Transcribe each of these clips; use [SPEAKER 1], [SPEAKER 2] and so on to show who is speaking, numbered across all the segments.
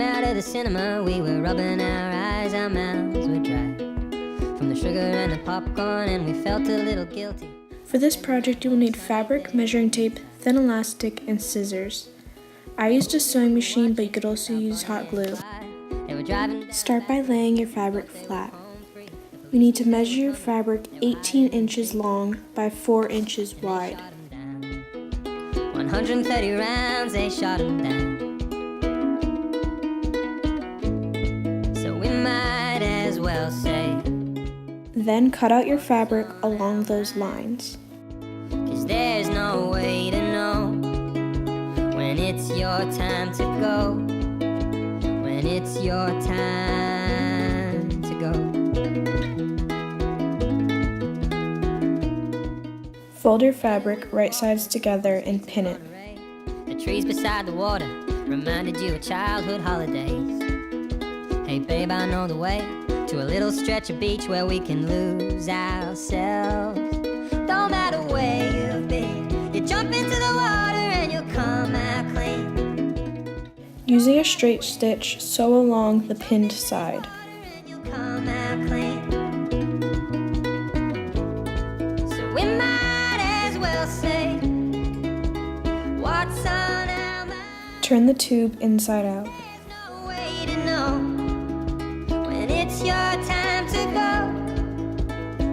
[SPEAKER 1] came out of the cinema, we were rubbing our eyes, our mouths were dry from the sugar and the popcorn, and we felt a little guilty.
[SPEAKER 2] For this project, you will need fabric, measuring tape, thin elastic, and scissors. I used a sewing machine, but you could also use hot glue. Start by laying your fabric flat. You need to measure your fabric 18 inches long by 4 inches wide.
[SPEAKER 1] 130 rounds, they shot him down. So we might as well say,
[SPEAKER 2] then cut out your fabric along those lines.
[SPEAKER 1] 'Cause there's no way to know when it's your time to go. When it's your time to go.
[SPEAKER 2] Fold your fabric right sides together and pin it.
[SPEAKER 1] The trees beside the water reminded you of childhood holidays. Hey babe, I know the way to a little stretch of beach where we can lose ourselves. No matter where you've been, you jump into the water and you'll come out clean.
[SPEAKER 2] Using a straight stitch, sew along the pinned side.
[SPEAKER 1] You'll come out clean. So we might as well say, what's on our mind?
[SPEAKER 2] Turn the tube inside out.
[SPEAKER 1] There's no way to know when it's your time to go.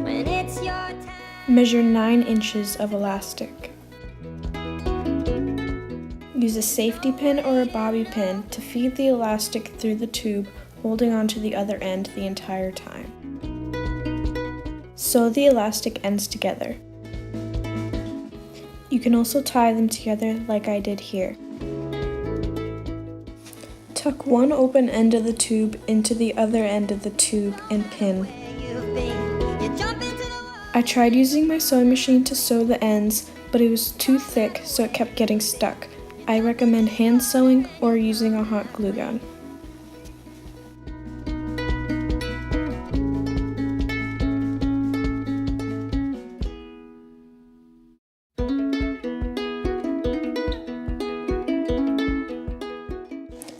[SPEAKER 1] When it's your time.
[SPEAKER 2] Measure 9 inches of elastic. Use a safety pin or a bobby pin to feed the elastic through the tube, holding onto the other end the entire time. Sew the elastic ends together. You can also tie them together like I did here. Tuck one open end of the tube into the other end of the tube and pin. I tried using my sewing machine to sew the ends, but it was too thick, so it kept getting stuck. I recommend hand sewing or using a hot glue gun.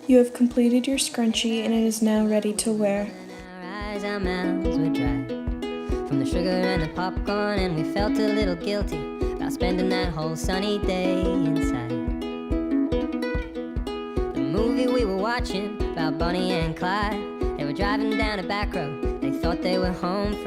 [SPEAKER 2] You have completed your scrunchie and it is now ready to wear.
[SPEAKER 1] Our mouths were dry from the sugar and the popcorn, and we felt a little guilty about spending that whole sunny day inside. The movie we were watching about Bonnie and Clyde, they were driving down a back road, they thought they were home free.